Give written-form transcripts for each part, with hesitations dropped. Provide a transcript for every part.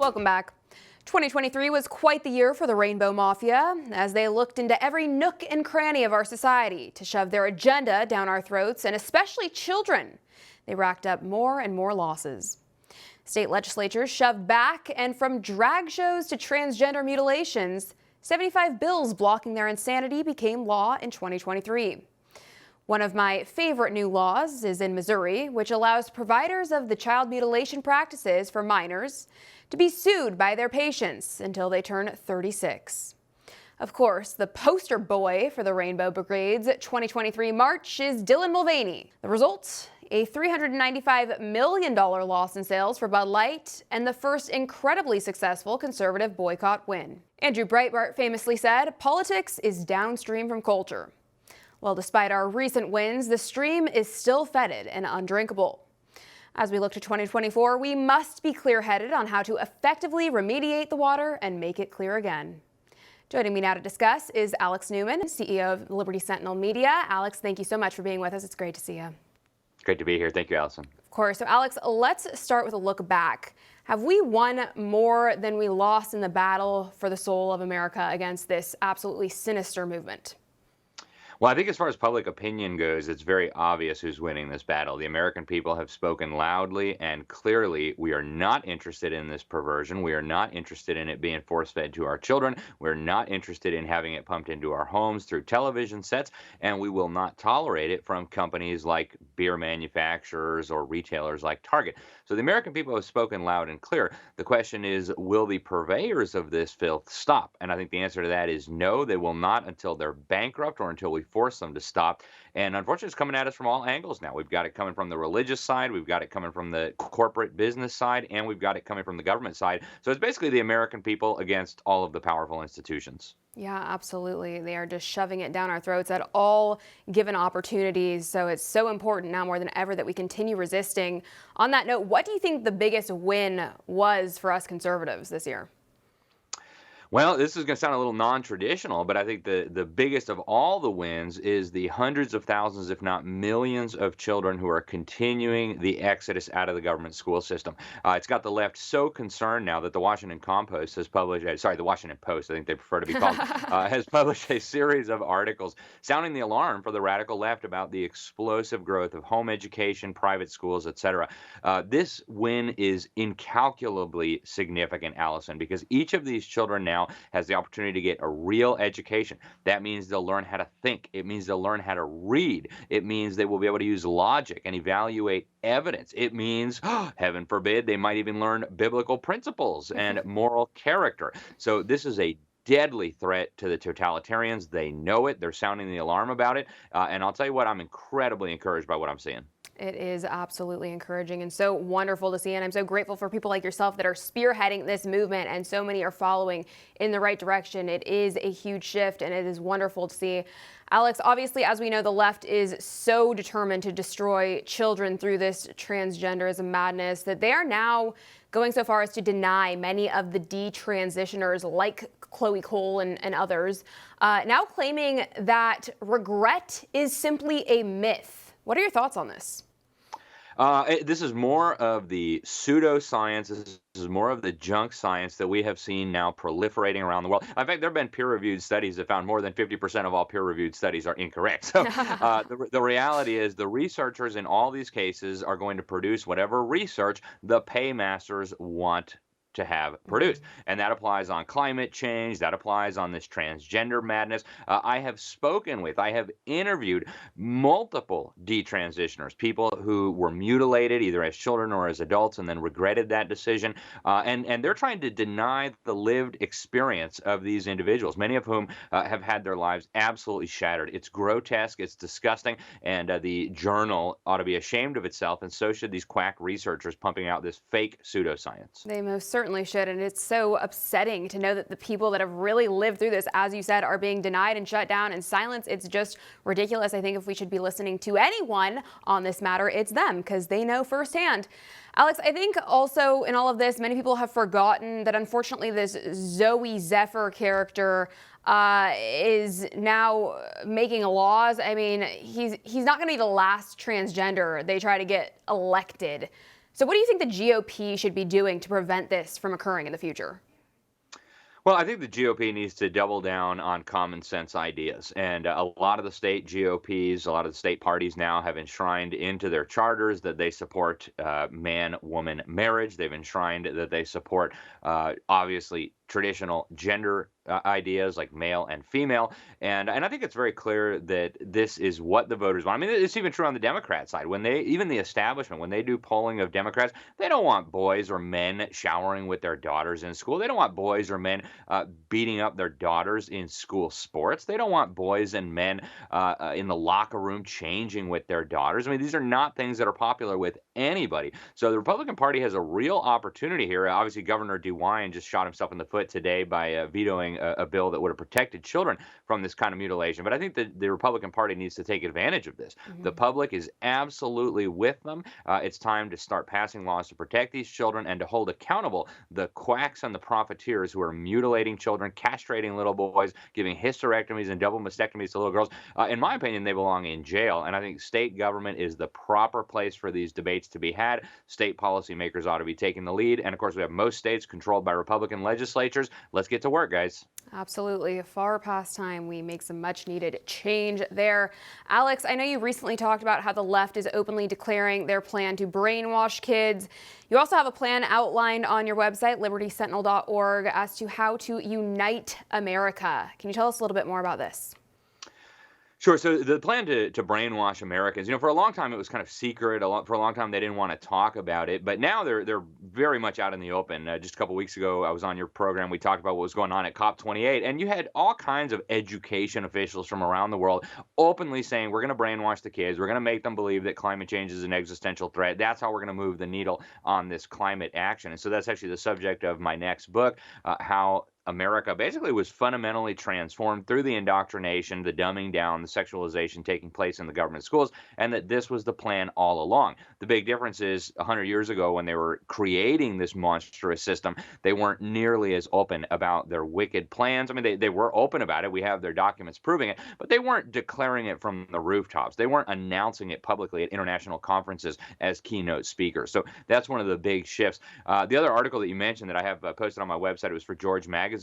Welcome back. 2023 was quite the year for the Rainbow Mafia as they looked into every nook and cranny of our society to shove their agenda down our throats, and especially children. They racked up more and more losses. State legislatures shoved back, and from drag shows to transgender mutilations, 75 bills blocking their insanity became law in 2023. One of my favorite new laws is in Missouri, which allows providers of the child mutilation practices for minors to be sued by their patients until they turn 36. Of course, the poster boy for the Rainbow Brigade's 2023 march is Dylan Mulvaney. The result? A $395 million loss in sales for Bud Light and the first incredibly successful conservative boycott win. Andrew Breitbart famously said, "Politics is downstream from culture." Well, despite our recent wins, the stream is still fetid and undrinkable. As we look to 2024, we must be clear-headed on how to effectively remediate the water and make it clear again. Joining me now to discuss is Alex Newman, CEO of Liberty Sentinel Media. Alex, thank you so much for being with us. It's great to see you. It's great to be here. Thank you, Alison. Of course. So, Alex, let's start with a look back. Have we won more than we lost in the battle for the soul of America against this absolutely sinister movement? Well, I think as far as public opinion goes, it's very obvious who's winning this battle. The American people have spoken loudly and clearly. We are not interested in this perversion. We are not interested in it being force-fed to our children. We're not interested in having it pumped into our homes through television sets, and we will not tolerate it from companies like beer manufacturers or retailers like Target. So the American people have spoken loud and clear. The question is, will the purveyors of this filth stop? And I think the answer to that is no, they will not until they're bankrupt or until we force them to stop. And unfortunately, it's coming at us from all angles now. We've got it coming from the religious side, we've got it coming from the corporate business side, and we've got it coming from the government side. So it's basically the American people against all of the powerful institutions. Yeah, absolutely. They are just shoving it down our throats at all given opportunities. So it's so important now more than ever that we continue resisting. On that note, what do you think the biggest win was for us conservatives this year? Well, this is going to sound a little non-traditional, but I think the biggest of all the wins is the hundreds of thousands, if not millions, of children who are continuing the exodus out of the government school system. It's got the left so concerned now that the Washington Post has published, the Washington Post, I think they prefer to be called, has published a series of articles sounding the alarm for the radical left about the explosive growth of home education, private schools, etc. This win is incalculably significant, Allison, because each of these children now has the opportunity to get a real education. That means they'll learn how to think. It means they'll learn how to read. It means they will be able to use logic and evaluate evidence. It means, heaven forbid, they might even learn biblical principles and moral character. So this is a deadly threat to the totalitarians. They know it. They're sounding the alarm about it. And I'll tell you what, I'm incredibly encouraged by what I'm seeing. It is absolutely encouraging and so wonderful to see. And I'm so grateful for people like yourself that are spearheading this movement, and so many are following in the right direction. It is a huge shift, and it is wonderful to see. Alex, obviously, as we know, the left is so determined to destroy children through this transgenderism madness that they are now going so far as to deny many of the detransitioners like Chloe Cole and others, now claiming that regret is simply a myth. What are your thoughts on this? This is more of the pseudoscience. This is more of the junk science that we have seen now proliferating around the world. In fact, there have been peer-reviewed studies that found more than 50% of all peer-reviewed studies are incorrect. So the reality is the researchers in all these cases are going to produce whatever research the paymasters want to have produced. And that applies on climate change. That applies on this transgender madness. I have interviewed multiple detransitioners, people who were mutilated either as children or as adults and then regretted that decision. And they're trying to deny the lived experience of these individuals, many of whom have had their lives absolutely shattered. It's grotesque. It's disgusting. And the journal ought to be ashamed of itself. And so should these quack researchers pumping out this fake pseudoscience. They most certainly should, and it's so upsetting to know that the people that have really lived through this, as you said, are being denied and shut down and silenced. It's just ridiculous. I think if we should be listening to anyone on this matter, it's them, because they know firsthand. Alex, I think also in all of this, many people have forgotten that unfortunately this Zoe Zephyr character is now making laws. I mean, he's not going to be the last transgender they try to get elected. So what do you think the GOP should be doing to prevent this from occurring in the future? Well, I think the GOP needs to double down on common sense ideas. And a lot of the state GOPs, a lot of the state parties now have enshrined into their charters that they support man-woman marriage. They've enshrined that they support, obviously, traditional gender ideas like male and female. And I think it's very clear that this is what the voters want. I mean, it's even true on the Democrat side. When they, even the establishment, when they do polling of Democrats, they don't want boys or men showering with their daughters in school. They don't want boys or men beating up their daughters in school sports. They don't want boys and men in the locker room changing with their daughters. I mean, these are not things that are popular with anybody. So the Republican Party has a real opportunity here. Obviously, Governor DeWine just shot himself in the foot today by vetoing a bill that would have protected children from this kind of mutilation. But I think that the Republican Party needs to take advantage of this. The public is absolutely with them. It's time to start passing laws to protect these children and to hold accountable the quacks and the profiteers who are mutilating children, castrating little boys, giving hysterectomies and double mastectomies to little girls. In my opinion, they belong in jail. And I think state government is the proper place for these debates to be had. State policymakers ought to be taking the lead. And of course, we have most states controlled by Republican legislatures. Let's get to work, guys. Absolutely. Far past time we make some much needed change there. Alex, I know you recently talked about how the left is openly declaring their plan to brainwash kids. You also have a plan outlined on your website, libertysentinel.org, as to how to unite America. Can you tell us a little bit more about this? Sure. So the plan to brainwash Americans, for a long time it was kind of secret. For a long time they didn't want to talk about it, but now they're very much out in the open. Just a couple weeks ago, I was on your program. We talked about what was going on at COP28, and you had all kinds of education officials from around the world openly saying we're going to brainwash the kids. We're going to make them believe that climate change is an existential threat. That's how we're going to move the needle on this climate action. And so that's actually the subject of my next book, how America basically was fundamentally transformed through the indoctrination, the dumbing down, the sexualization taking place in the government schools, and that this was the plan all along. The big difference is 100 years ago when they were creating this monstrous system, they weren't nearly as open about their wicked plans. I mean, they were open about it. We have their documents proving it, but they weren't declaring it from the rooftops. They weren't announcing it publicly at international conferences as keynote speakers. So that's one of the big shifts. The other article that you mentioned that I have posted on my website, it was for George Magazine.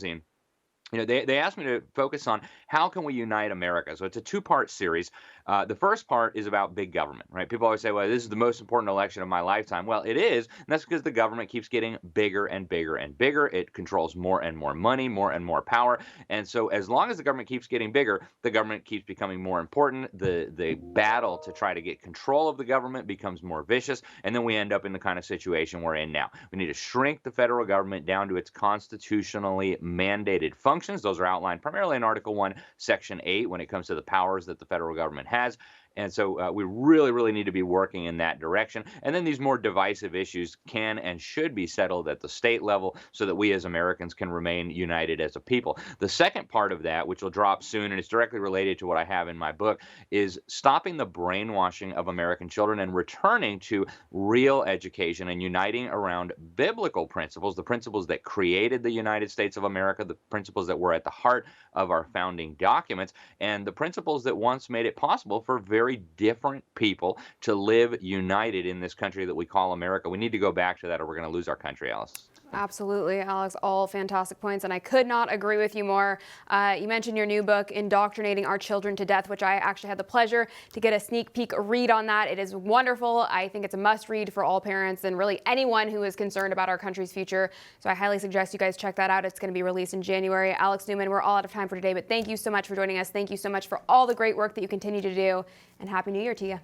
They asked me to focus on how can we unite America. So it's a two-part series. The first part is about big government, right? People always say, well, this is the most important election of my lifetime. Well, it is, and that's because the government keeps getting bigger and bigger and bigger. It controls more and more money, more and more power. And so as long as the government keeps getting bigger, the government keeps becoming more important. The battle to try to get control of the government becomes more vicious, and then we end up in the kind of situation we're in now. We need to shrink the federal government down to its constitutionally mandated functions. Those are outlined primarily in Article 1, Section 8, when it comes to the powers that the federal government has. And so we really, really need to be working in that direction. And then these more divisive issues can and should be settled at the state level so that we as Americans can remain united as a people. The second part of that, which will drop soon, and it's directly related to what I have in my book, is stopping the brainwashing of American children and returning to real education and uniting around biblical principles, the principles that created the United States of America, the principles that were at the heart of our founding documents, and the principles that once made it possible for very different people to live united in this country that we call America. We need to go back to that or we're going to lose our country, Alice. Absolutely, Alex. All fantastic points, and I could not agree with you more. You mentioned your new book, Indoctrinating Our Children to Death, which I actually had the pleasure to get a sneak peek read on that. It is wonderful. I think it's a must-read for all parents and really anyone who is concerned about our country's future. So I highly suggest you guys check that out. It's going to be released in January. Alex Newman, we're all out of time for today, but thank you so much for joining us. Thank you so much for all the great work that you continue to do, and Happy New Year to you.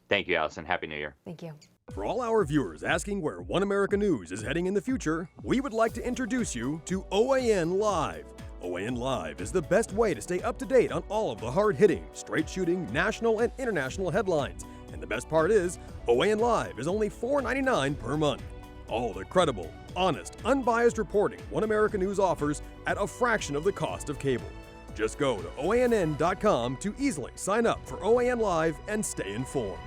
Thank you, Allison. Happy New Year. Thank you. For all our viewers asking where One America News is heading in the future, we would like to introduce you to OAN Live. OAN Live is the best way to stay up to date on all of the hard-hitting, straight-shooting, national and international headlines. And the best part is, OAN Live is only $4.99 per month. All the credible, honest, unbiased reporting One America News offers at a fraction of the cost of cable. Just go to OANN.com to easily sign up for OAN Live and stay informed.